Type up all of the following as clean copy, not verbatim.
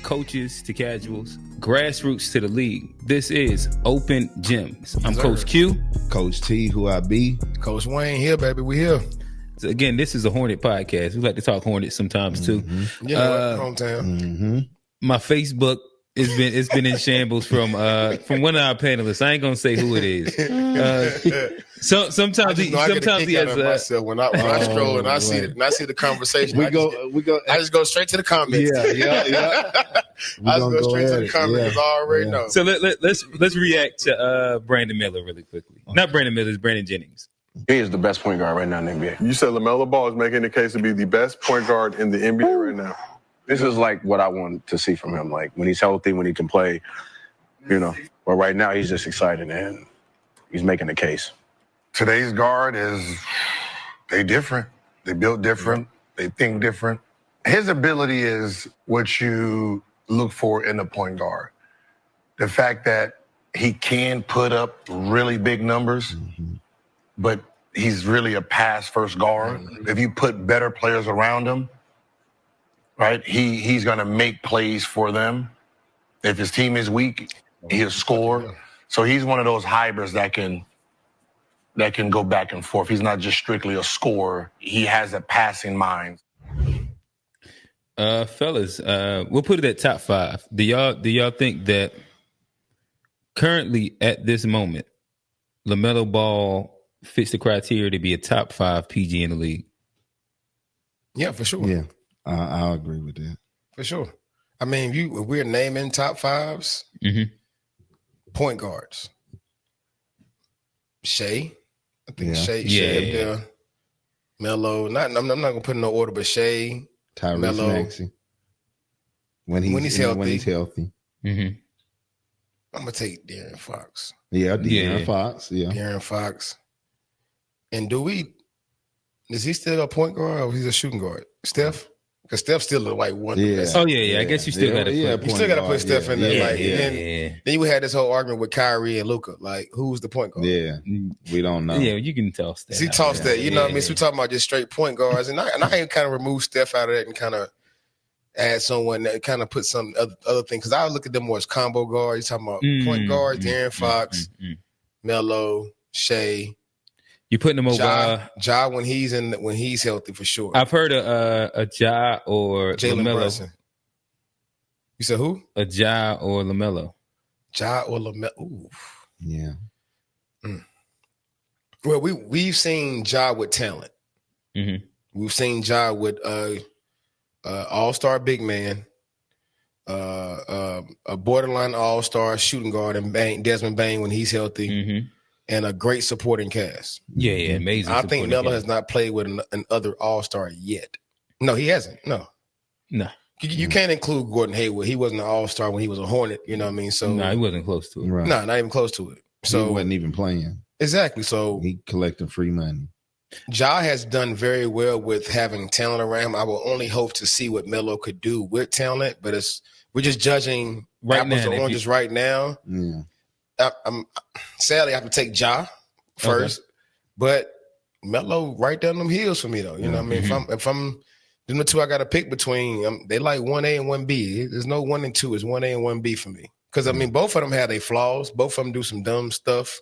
coaches to casuals, grassroots to the league. This is Open Gyms. I'm Coach Q. Coach T, who I be. Coach Wayne here, baby. We here. So again, this is a Hornet podcast. We like to talk Hornets sometimes too. You know, hometown. My Facebook it's been in shambles from one of our panelists. I ain't gonna say who it is. Sometimes he has myself when I scroll and I see the conversation. I just go straight to the comments. Yeah. I just go straight to the comments because I already know. So let's react to Brandon Miller really quickly. Not Brandon Miller, it's Brandon Jennings. He is the best point guard right now in the NBA. You said Lamelo Ball is making the case to be the best point guard in the NBA right now. This is like what I want to see from him. Like when he's healthy, when he can play, you know. But right now he's just excited and he's making the case. Today's guard they different. They built different. They think different. His ability is what you look for in a point guard. The fact that he can put up really big numbers, but he's really a pass-first guard. If you put better players around him, right, he's going to make plays for them. If his team is weak, he'll score. So he's one of those hybrids that can go back and forth. He's not just strictly a scorer. He has a passing mind. Fellas, we'll put it at top 5. Do y'all think that currently at this moment, LaMelo Ball fits the criteria to be a top 5 PG in the league? Yeah, for sure. Yeah, I'll agree with that. For sure. I mean, if we're naming top 5s, point guards. Shea. I think Shea up there. Melo. I'm not gonna put in no order, but Shea, Tyrese Maxey. When he's healthy. Mm-hmm. I'm gonna take De'Aaron Fox. Yeah, De'Aaron Fox. Yeah. De'Aaron Fox. And is he still a point guard or he's a shooting guard? Steph? Because Steph still look like one. Yeah. Oh yeah. I guess you still got to put Steph in there. Then you had this whole argument with Kyrie and Luka. Like, who's the point guard? Yeah, we don't know. Yeah, you can toss that. He tossed that. You know what I mean? So we're talking about just straight point guards, and I kind of remove Steph out of that and kind of add someone that kind of put some other thing. Because I look at them more as combo guards. You're talking about point guards, De'Aaron Fox, Melo, Shea. You putting him over Ja when he's healthy for sure. I've heard a Ja or Jalen LaMelo. Brunson. You said who? A Ja or LaMelo. Ja or LaMelo. Ooh. Yeah. Well, we've seen Ja with talent. Mm-hmm. We've seen Ja with all-star big man, a borderline all-star shooting guard, and Desmond Bane when he's healthy. And a great supporting cast. Yeah, amazing. I think Melo has not played with an other all-star yet. No, he hasn't. No. You can't include Gordon Hayward. He wasn't an all-star when he was a Hornet. You know what I mean? So he wasn't close to it. Right. No, not even close to it. So he wasn't even playing. Exactly. So he collected free money. Ja has done very well with having talent around him. I will only hope to see what Melo could do with talent, but we're just judging apples to oranges right now. Yeah. Sadly, I have to take Ja first, but Melo right down them heels for me though. You know what I mean? If I'm them the two I got to pick between, they like 1A and 1B. There's no 1 and 2. It's 1A and 1B for me. Because I mean, both of them have their flaws. Both of them do some dumb stuff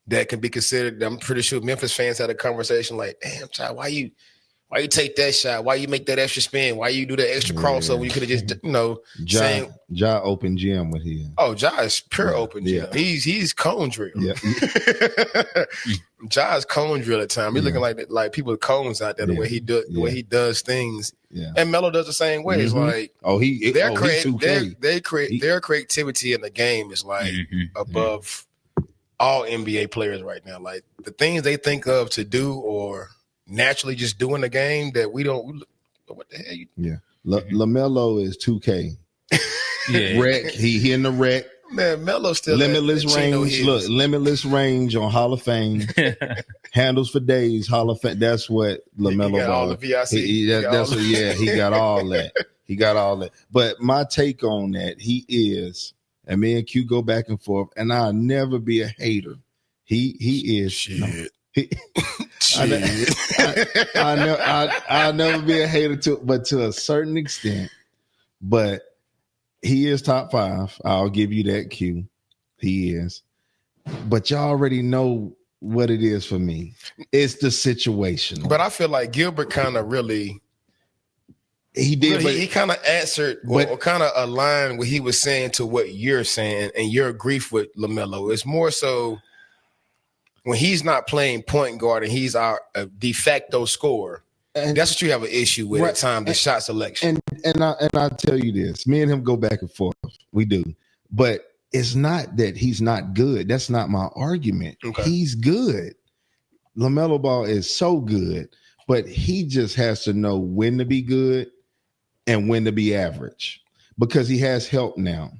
that can be considered. I'm pretty sure Memphis fans had a conversation like, "Damn, child, why you take that shot? Why you make that extra spin? Why you do that extra crossover? You could have just, Ja open gym with him. Oh, Ja is pure open gym. Yeah. He's cone drill. Yeah. Ja is cone drill at times. He's looking like people with cones out there the way he does things. Yeah. And Melo does the same way. It's like their creativity in the game is like above all NBA players right now. Like the things they think of to do or naturally just do in the game that we don't. What the hell? LaMelo is 2K. Wreck. He in the wreck. Man, Melo's still limitless range. Look, limitless range on Hall of Fame. Handles for days. Hall of Fame. That's what LaMelo Ball. All the VIC. He got all that. He got all that. But my take on that, he is, and me and Q go back and forth, and I'll never be a hater. He is shit. I'll never be a hater but to a certain extent. But He is top 5. I'll give you that cue. He is. But y'all already know what it is for me. It's the situation. But I feel like Gilbert kind of really he did. Really, he kind of answered or kind of aligned what he was saying to what you're saying and your grief with LaMelo. It's more so when he's not playing point guard and he's our de facto scorer. And that's what you have an issue with at time, the shot selection. And I tell you this, me and him go back and forth. We do. But it's not that he's not good. That's not my argument. Okay. He's good. LaMelo Ball is so good, but he just has to know when to be good and when to be average because he has help now.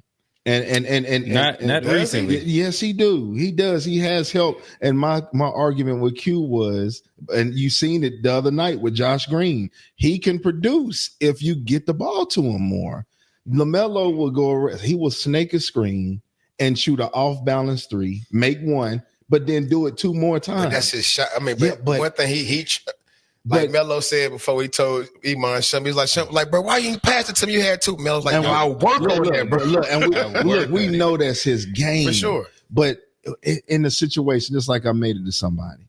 And not recently. Yes, he do. He does. He has help. And my argument with Q was, and you seen it the other night with Josh Green, he can produce if you get the ball to him more. LaMelo will go, he will snake a screen and shoot an off-balance 3, make 1, but then do it 2 more times. But that's his shot. I mean, but one thing he like Melo said before he told Iman Shump, he's like, bro, why you ain't pass it to me? You had 2. Melo's like, I work over there, bro. Look, and we know that's his game. For sure. But in the situation, just like I made it to somebody,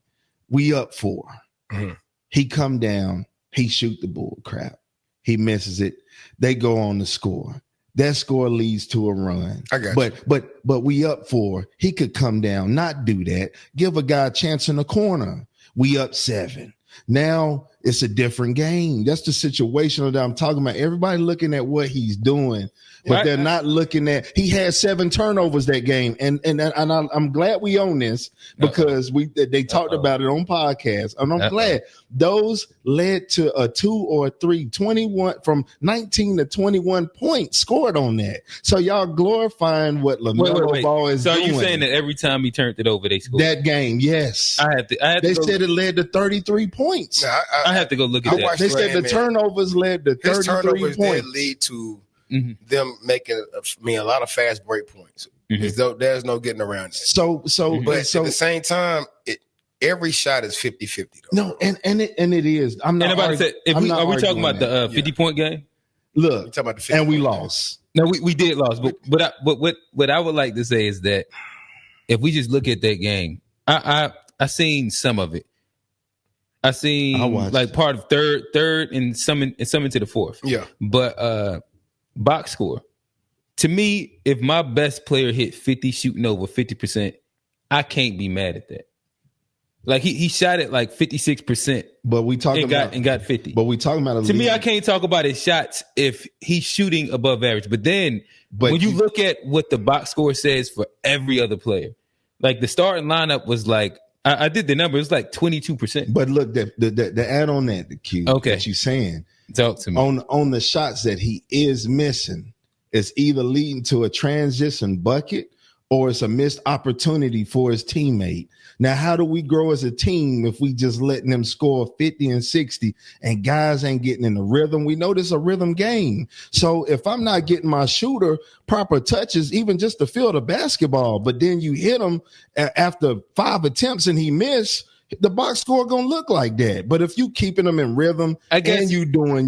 we up 4. Mm-hmm. He come down, he shoot the bull crap. He misses it. They go on to score. That score leads to a run. I got you. But we up 4. He could come down, not do that. Give a guy a chance in the corner. We up 7. Now it's a different game. That's the situation that I'm talking about. Everybody looking at what he's doing, but they're not looking at. He had 7 turnovers that game, and I'm glad we own this because they talked about it on podcast, and I'm glad those led to a 2 or 3, 21 from 19 to 21 points scored on that. So y'all glorifying what LaMelo Ball is doing. So you saying that every time he turned it over, they scored that game? Yes, they said it led to 33 points. Yeah, I have to go look at that. They said the turnovers led to 33 turnovers points. did lead to them making a lot of fast break points. There's no getting around that. But at the same time, every shot is 50-50. No, and it is. I'm not. Are we talking about the 50-point game? Look, talking about the and we lost. No, we did lose. But what I would like to say is that if we just look at that game, I seen some of it. I seen like part of third, and some into the 4th. Yeah. But box score. To me, if my best player hit 50 shooting over 50%, I can't be mad at that. Like he shot it like 56%. But we talking and got 50. But we talking about to me, I can't talk about his shots if he's shooting above average. But when you look at what the box score says for every other player, like the starting lineup was like, I did the number. It was like 22%. But look, the add on that, the Q that you saying. Talk to me. On the shots that he is missing, it's either leading to a transition bucket or it's a missed opportunity for his teammate. Now, how do we grow as a team if we just letting them score 50 and 60 and guys ain't getting in the rhythm? We know this is a rhythm game. So if I'm not getting my shooter proper touches, even just to feel the basketball, but then you hit him after 5 attempts and he missed, the box score gonna look like that. But if you keeping them in rhythm and you doing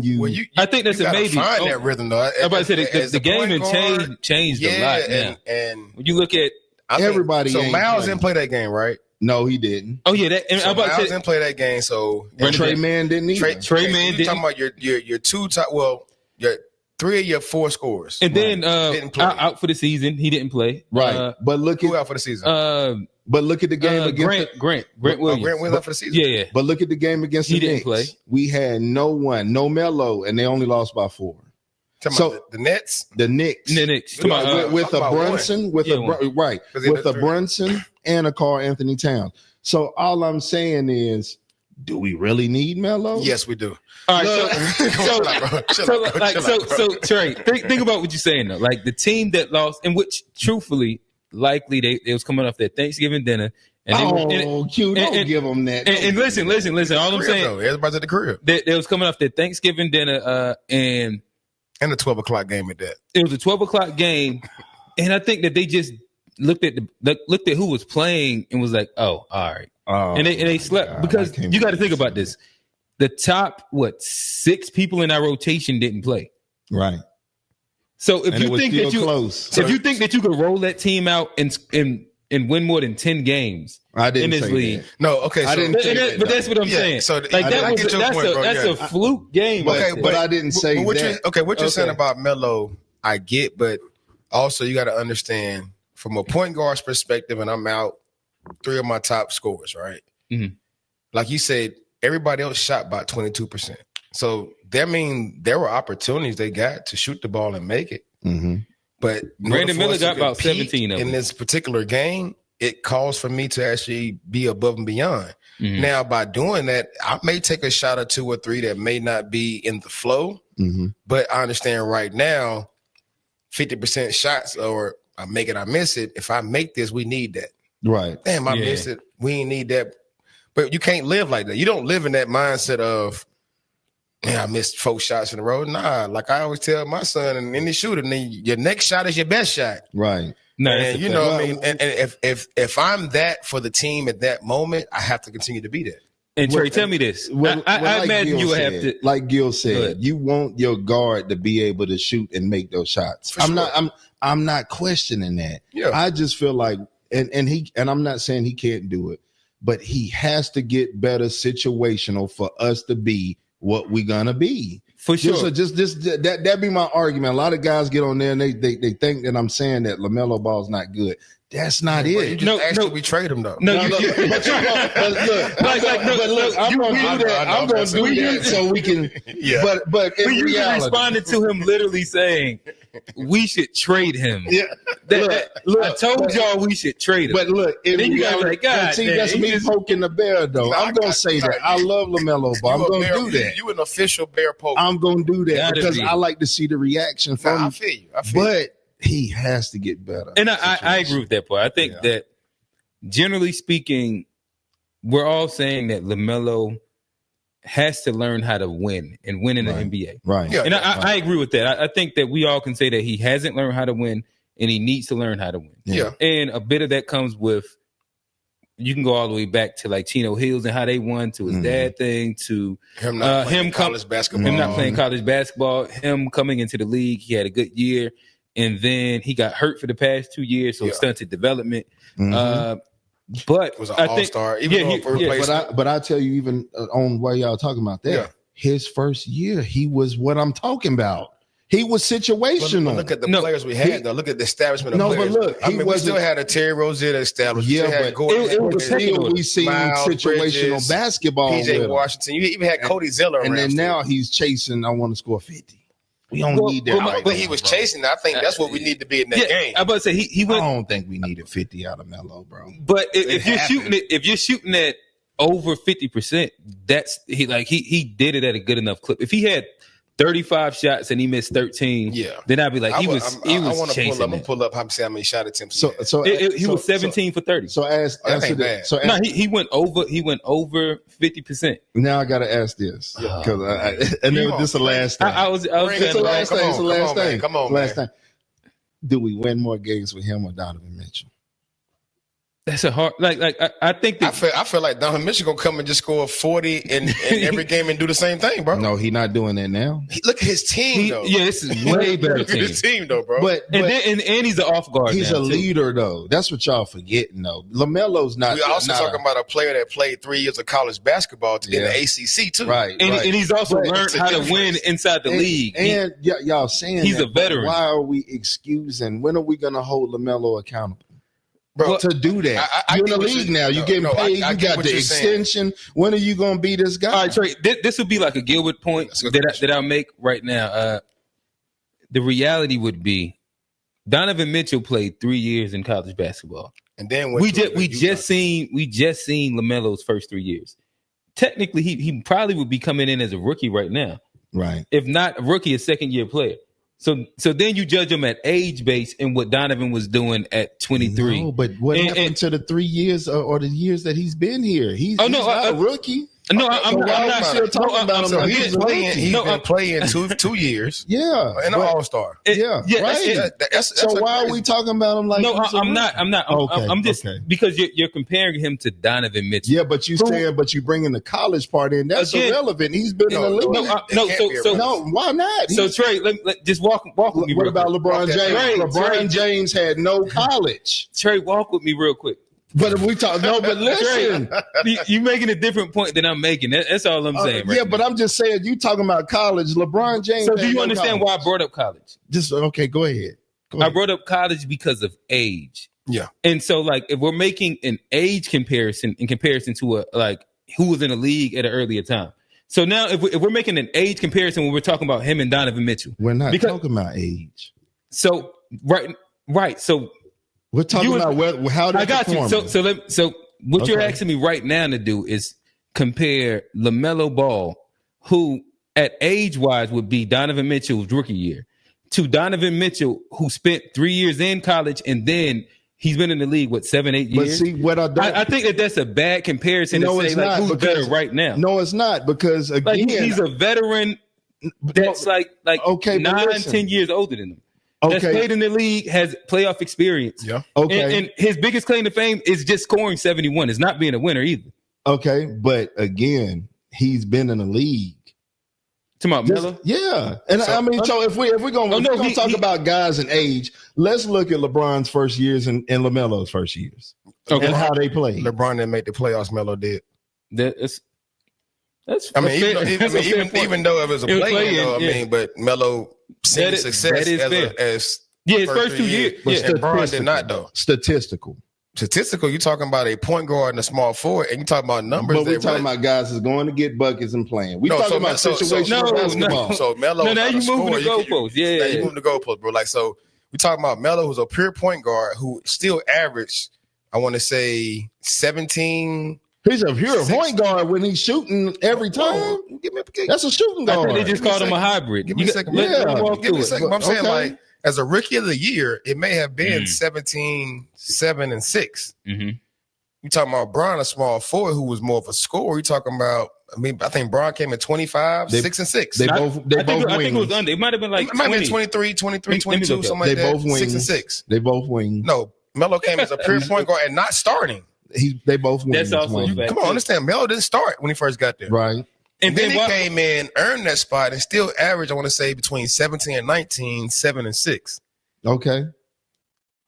I think that's a maybe. Find that rhythm though. I'm about to say the game had changed a lot now. And when you look at everybody, so Miles didn't play that game, right? No, he didn't. Oh yeah, Miles didn't play that game. So Trey Mann didn't either. Trey Mann didn't. Talking about your 2 top. Well, your 3 of your 4 scores, and then out for the season. He didn't play. Right, but look who out for the season. But look at the game against Grant Williams. Grant Williams out for the season. Yeah. But look at the game against the Knicks. Play. We had no Melo, and they only lost by 4. So the Nets, the Knicks, with a Brunson, with a Brunson and a Karl Anthony Towns. So all I'm saying is, do we really need Melo? Yes, we do. All right, so Trey, think about what you're saying though. Like the team that lost, in which truthfully, likely they was coming off their Thanksgiving dinner. And Q, don't give them that. And listen. All I'm saying, everybody's at the crib. They was coming off their Thanksgiving dinner, and the 12 o'clock game at that. It was a 12 o'clock game, and I think that they just looked at who was playing and was like, "Oh, all right," and they slept because you got to think about this. The top 6 people in our rotation didn't play. Right. So if And it you was think still that close. if you think that you could roll that team out and win more than 10 games I didn't in this say league, that. No, okay. I So, didn't say that. but that's what I'm saying. So like I get your point, bro. that's a fluke game. But, right there. but I didn't say what that. what you're saying Okay. about Melo, I get, but also you got to understand from a point guard's perspective, and I'm out 3 of my top scorers, right? Mhm. Like you said, everybody else shot by 22%. So that means there were opportunities they got to shoot the ball and make it. Mhm. But in Brandon order for Miller us to got about compete 17 of in them. this particular game. It calls for me to actually be above and beyond. Mhm. Now, by doing that, I may take a shot or 2 or 3 that may not be in the flow, Mhm. but I understand right now, 50% shots, or I make it, I miss it. If I make this, we need that. Right. Damn, I Yeah. missed it. We ain't need that. But you can't live like that. You don't live in that mindset of, man, I missed 4 shots in a row. Nah, like I always tell my son, and any shooter, then your next shot is your best shot. Right. No, that's And a you fact. know what I mean? And if I'm that for the team at that moment, I have to continue to be that. And Trey, Well, tell me this. Well, I like imagine Gil you would said, have to. like Gil Go said, ahead. you want your guard to be able to shoot and make those shots. For sure. I'm not questioning that. Yeah. I just feel like and I'm not saying he can't do it, but he has to get better situational for us to be what we're gonna be. For sure. That be my argument. A lot of guys get on there and they think that I'm saying that LaMelo Ball's not good. That's not But you it. just asked if we trade him though. No, No, you, look, but look, I'm gonna do that. I'm gonna do that so we can. Yeah. But in you reality, responded to him literally saying, "We should trade him." yeah. I told y'all we should trade him. But look, in Then you guys reality, like, God see, damn, that's he me just- poking the bear, though. I'm gonna say that. I love LaMelo Ball. I'm You a gonna bear- do that. You an official bear poke. I'm gonna do that Gotta because be. I like to see the reaction from Nah, I him. feel you. I feel you. But he has to get better. And I agree with that part. I think that generally speaking, we're all saying that LaMelo has to learn how to win and win in the Right. NBA. Right. Yeah. And I agree with that. I think that we all can say that he hasn't learned how to win and he needs to learn how to win. Yeah. And a bit of that comes with, you can go all the way back to like Chino Hills and how they won, to his dad thing, to Him not playing him college basketball. him not playing college basketball, him coming into the league. He had a good year. And then he got hurt for the past 2 years, so Yeah. stunted development. Mhm. But Was an I all-star. think, Even though replacement. But I tell you, even on why y'all talking about that, Yeah. his first year, he was what I'm talking about. He was But situational. look at the No, players we had, though. Look at the establishment of No, but players. look, I he mean, we still wasn't- had a Terry Rozier established. Yeah, we still had but Gordon it was a Hayward, pecking we seen Miles situational Bridges, basketball with PJ him. Washington. You even had Cody Zeller And around then still. now he's chasing. I want to score 50. We don't Well, need that. well, right But now, he was bro. chasing. I think that's what we need to be in that game. I'm about to say he I went. don't think we needed 50 out of Melo, bro. But if you're happened. shooting it, if you're shooting at over 50%, that's he did it at a good enough clip. If he had 35 shots and he missed 13, Yeah. then I'd be like, I he want was to chasing pull up. I'm it. pull up. How many shot attempts? So, He was 17 for 30. So ask, Oh, that answer ain't that. bad. So No, ask, he went over 50%. now I got to ask this because and then this is the last thing. I was Bring It's it, the bro. last Come thing. on, It's the come last on, man. thing. Come on, last man. thing. Do we win more games with him or Donovan Mitchell? That's a hard I think that I feel like Donovan Mitchell gonna come and just score 40 in every game and do the same thing, bro. No, he's not doing that now. Look at his team, though. yeah, this is way better Look at team. his team, though, bro. But And then and he's an off guard. he's now, a too. leader, though. That's what y'all forgetting, though. LaMelo's not. we also not talking about a player that played 3 years of college basketball in the ACC too. right, And, right. and he's also But learned it's a how to difference. win inside the league. And y'all saying he's that, a veteran. but why are we excusing? When are we going to hold LaMelo accountable? Bro, To do that, I you're in get the what league you- now. You're getting no, paid. I You get got what the you're saying. extension. When are you going to be this guy? All right, Trey, this would be like a Gilbert point That's a good that question. I'll make right now. The reality would be Donovan Mitchell played 3 years in college basketball. and then We just seen LaMelo's first 3 years. Technically, he probably would be coming in as a rookie right now. Right. If not a rookie, a second year player. So then you judge him at age base and what Donovan was doing at 23. No, but what And- happened and- to the 3 years or the years that he's been here? He's Oh, no, not I- a rookie. No, I'm not still talking about him. So like he's been playing 2 years. Yeah, and an All-Star. Yeah, right. So why are we talking about him like? No, I'm not. Okay, I'm just because you're comparing him to Donovan Mitchell. Yeah, but you bringing the college part in. That's irrelevant. He's been in the league. No, why not? So Trey, just walk with me. What about LeBron James? LeBron James had no college. Trey, walk with me real quick. But if we talk, but listen, you making a different point than I'm making. That's all I'm saying. But I'm just saying you talking about college. LeBron James. So do you understand why I brought up college? Just okay. Go ahead. I brought up college because of age. Yeah, and so if we're making an age comparison in comparison to who was in the league at an earlier time. So now if we're making an age comparison when we're talking about him and Donovan Mitchell, we're not talking about age. So right. So. We're talking about how they perform. So what you're asking me right now to do is compare LaMelo Ball, who at age-wise would be Donovan Mitchell's rookie year, to Donovan Mitchell, who spent 3 years in college and then he's been in the league, 7-8 years? But see, I think that's a bad comparison to say who's better right now. No, it's not, because again, he's a veteran that's 9-10 years older than him. That's played in the league, has playoff experience. Yeah. Okay. And his biggest claim to fame is just scoring 71. It's not being a winner either. Okay. But again, he's been in the league. Talking about Melo? Yeah. And so if we're going to talk about guys and age, let's look at LeBron's first years and LaMelo's first years. Okay. And how they played. LeBron didn't make the playoffs, Melo did. That's even though it was a play-in, but Melo seen success as his first 2 years. And LeBron did not, though. Statistical, you're talking about a point guard and a small forward, and you're talking about numbers. But we're talking about guys that's going to get buckets and playing. We're talking about situational basketball. So Melo, now you moving the goalposts. You moving the goalposts, bro. So we're talking about Melo, who's a pure point guard who still averaged, I want to say, 17. He's a pure point guard when he's shooting every time. That's a shooting guard. I think they just called him a hybrid. Give me a second. Give me a second. I'm saying, as a rookie of the year, it may have been 17, 7, and 6. Mm-hmm. You talking about Bron, a small forward who was more of a scorer. You talking about? I think Bron came in 25, 6, and 6. They both wings. I think it was under. It might have been like 23, 22, something like that. They both wings. 6 and 6. They both wings. No, Melo came as a pure point guard and not starting. They both wins. That's also come on, understand. Melo didn't start when he first got there, right? And then he came in, earned that spot, and still averaged, I want to say, between 17 and 19, 7 and 6. Okay.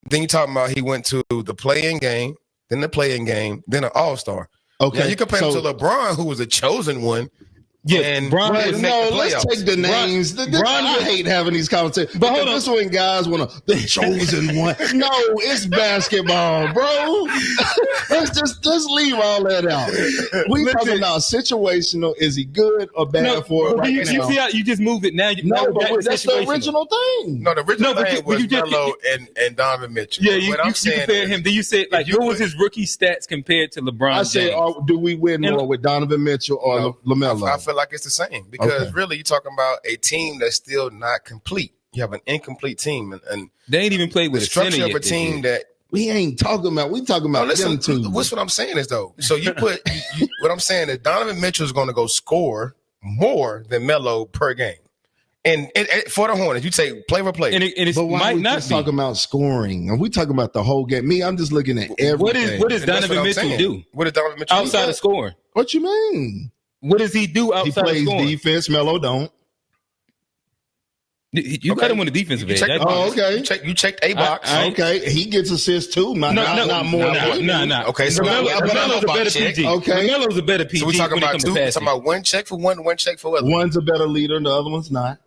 Then you talking about he went to the play-in game, then the play-in game, then an All-Star. Okay. Now you compare him to LeBron, who was a chosen one. Yeah, and let's take the names. I hate having these conversations. But hold on, this when guys want to the chosen one. No, it's basketball, bro. Let's just leave all that out. We talking about situational. Is he good or bad for it? Right you see how you just move it now? But that's the original thing. No, the original thing was Melo and Donovan Mitchell. Yeah, you compare him. Do you say what was his rookie stats compared to LeBron? I say, do we win more with Donovan Mitchell or LaMelo? I feel like it's the same because really you're talking about a team that's still not complete. You have an incomplete team, and they ain't even played with the structure of a team that we ain't talking about. We talking about them two. What's what I'm saying is though. So you put what I'm saying is Donovan Mitchell is going to go score more than Melo per game, and for the Hornets, you take play for play. And it might not be talking about scoring. And we talking about the whole game. Me, I'm just looking at everything. What does Donovan Mitchell do? What does Donovan Mitchell outside of scoring? What you mean? What does he do outside of scoring? He plays defense. Melo don't. You got him on the defensive end. Okay. You checked a box. Okay. He gets assists too. Not more. No. Okay. So Melo's a better PG. Okay. Melo's a better PG. So we're talking about two. Talking about one check for one check for other. One's a better leader, and the other one's not.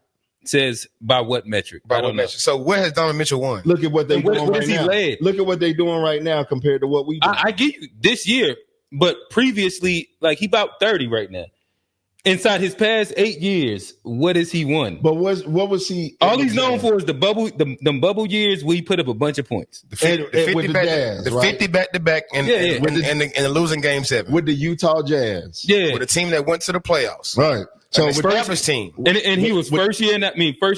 Says by what metric? By what metric? So what has Donovan Mitchell won? Look at what they're doing right now. Led? Look at what they're doing right now compared to what we do. I give you this year, but previously, he about 30 right now. Inside his past 8 years, what has he won? But what was he? All he's known for is the bubble years where he put up a bunch of points. The 50 with the Jazz, 50 back-to-back and the losing game 7 with the Utah Jazz. Yeah, with a team that went to the playoffs. Right. So established team, and he was first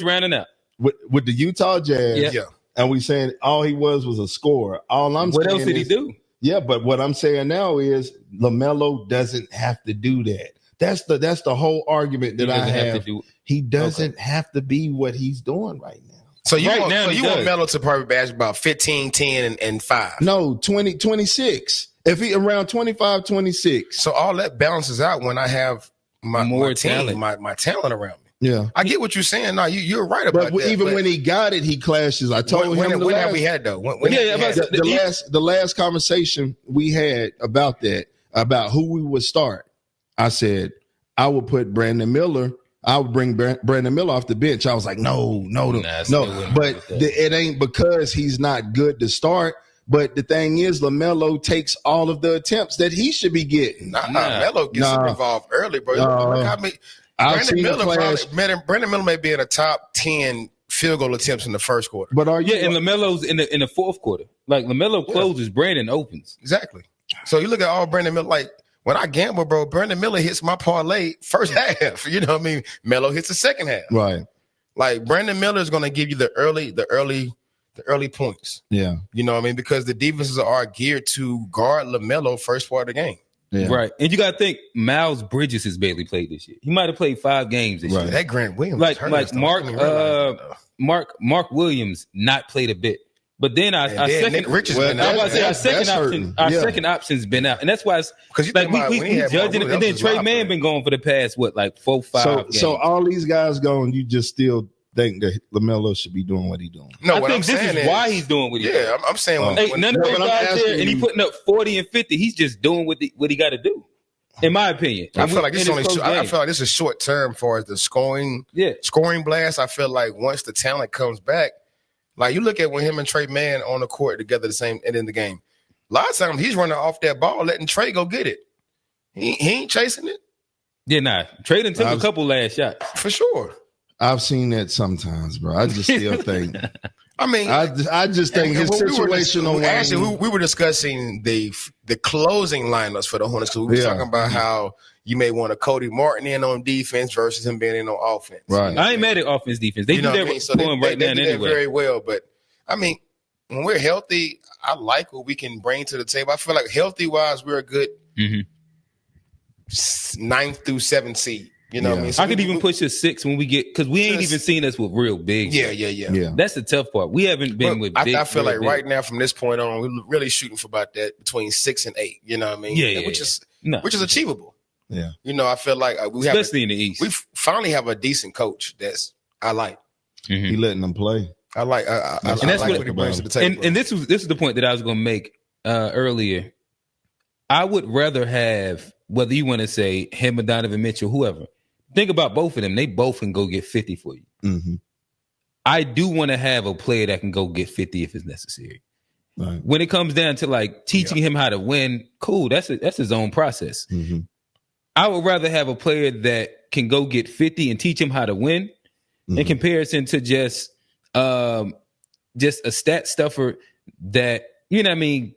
rounding out with the Utah Jazz. Yeah. And we saying all he was a scorer. All I'm saying what else did he do? Yeah, but what I'm saying now is LaMelo doesn't have to do that. That's the whole argument that I have. He doesn't have to be what he's doing right now. So you want Melo to probably average about 15, 10, and 5. No, 20, 26. If he around 25, 26. So all that balances out when I have my talent, my talent around me. Yeah. I get what you're saying. No, you're right about that. Even when he got it, he clashes. I told him when have we had though? The last conversation we had about that, about who we would start, I said I would put Brandon Miller. I would bring Brandon Miller off the bench. I was like, no. But it ain't because he's not good to start. But the thing is, LaMelo takes all of the attempts that he should be getting. Melo gets involved early, bro. Brandon Miller may be in the top 10 field goal attempts in the first quarter. But and LaMelo's in the fourth quarter. Like LaMelo closes, Brandon opens. Exactly. So you look at all Brandon Miller, like when I gamble, bro, Brandon Miller hits my parlay first half. You know what I mean? Melo hits the second half. Right. Like Brandon Miller is going to give you the early points. Yeah. You know what I mean? Because the defenses are geared to guard LaMelo first part of the game. Yeah. Right. And you got to think Miles Bridges has barely played this year. He might have played 5 games this year. That Grant Williams. Like Mark Williams not played a bit. But then our second option's been out. And that's why it's because we judging it. And then Trey Mann been going for the past 4-5 games. So all these guys going, you just still think that LaMelo should be doing what he's doing. No, I think this is why he's doing what he's doing. Yeah, I'm saying when none of those guys there and he putting up 40 and 50, he's just doing what he got to do. In my opinion. I feel like this is short term for the scoring blast. I feel like once the talent comes back, like you look at when him and Trey Mann on the court together the same and in the game. A lot of times he's running off that ball, letting Trey go get it. He ain't chasing it. Yeah, nah. Trey done took a couple last shots. For sure. I've seen that sometimes, bro. I just still think. I mean, I just think his situational. We were discussing the closing lineups for the Hornets. We were talking about how you may want a Cody Martin in on defense versus him being in on offense. Right. I ain't mad at offense defense. They do that right now anyway. Very well, but I mean, when we're healthy, I like what we can bring to the table. I feel like healthy wise, we're a good 9th through 7th seed. You know what I mean? So I could even push a 6 when we get, because we ain't even seen us with real big. Yeah. That's the tough part. We haven't been with big. I feel like right now, from this point on, we're really shooting for about that between 6 and 8. You know what I mean? Which is achievable. Yeah. You know, I feel like especially in the East. We finally have a decent coach I like. Mm-hmm. He letting them play. I like what he brings to the table. And this is the point that I was going to make earlier. I would rather have, whether you want to say him or Donovan Mitchell, whoever. Think about both of them. They both can go get 50 for you. Mm-hmm. I do want to have a player that can go get 50 if it's necessary. Right. When it comes down to like teaching him how to win, cool. That's his own process. Mm-hmm. I would rather have a player that can go get 50 and teach him how to win in comparison to just a stat stuffer that, you know what I mean,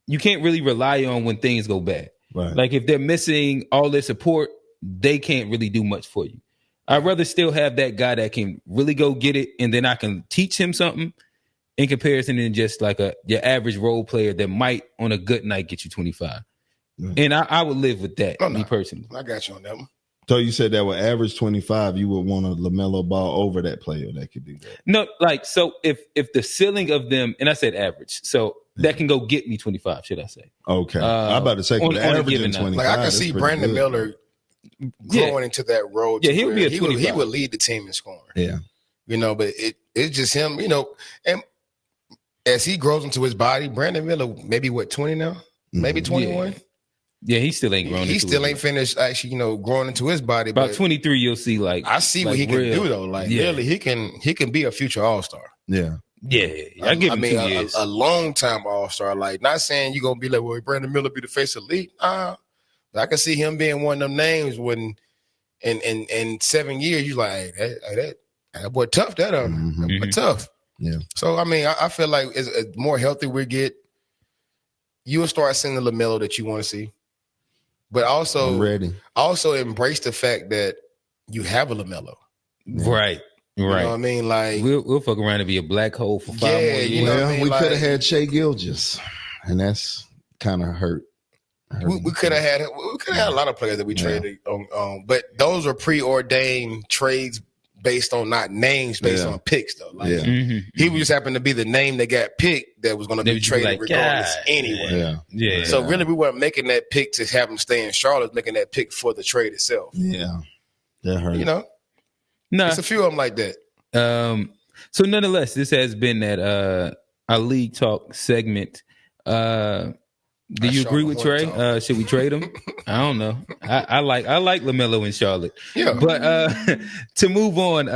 you can't really rely on when things go bad. Right. Like if they're missing all their support, they can't really do much for you. I'd rather still have that guy that can really go get it, and then I can teach him something in comparison to just like your average role player that might on a good night get you 25. And I would live with that, me personally. I got you on that one. So you said that with average 25, you would want a LaMelo Ball over that player that could do that. No, like, so if the ceiling of them, and I said average, so that can go get me 25, should I say? Okay. I'm about to say on average in 25. Like I can see Brandon Miller growing into that role. Yeah, he'll be a 25. He would lead the team in scoring. Yeah. You know, but it's just him, you know, and as he grows into his body, Brandon Miller, maybe 20 now? Maybe 21? Yeah, he still ain't grown. He still ain't finished actually, you know, growing into his body. About 23, you'll see like I see what he can do though. Like really, he can be a future all-star. Yeah. Yeah. I give him 2 years. A long time all-star. Like not saying you're gonna be like, well, Brandon Miller be the face of the league. I can see him being one of them names when in 7 years you like, hey, that boy tough. That boy tough. Yeah. So I mean, I feel like as more healthy we get, you'll start seeing the LaMelo that you want to see. But also embrace the fact that you have a LaMelo. Right. You know what I mean? Like we'll fuck around and be a black hole for 5 more years. You know what I mean? We could have had Shai Gilgeous. and that's kind of hurt. We could have had a lot of players that we traded on, but those are preordained trades based on not names, based on picks though. Like he just happened to be the name that got picked that was going to be traded regardless anyway. So really, we weren't making that pick to have him stay in Charlotte, making that pick for the trade itself. Yeah, that hurt. You know, it's a few of them like that. So nonetheless, this has been that our league talk segment. Do you agree with Trey? Should we trade him? I don't know. I like LaMelo in Charlotte. Yeah. But to move on.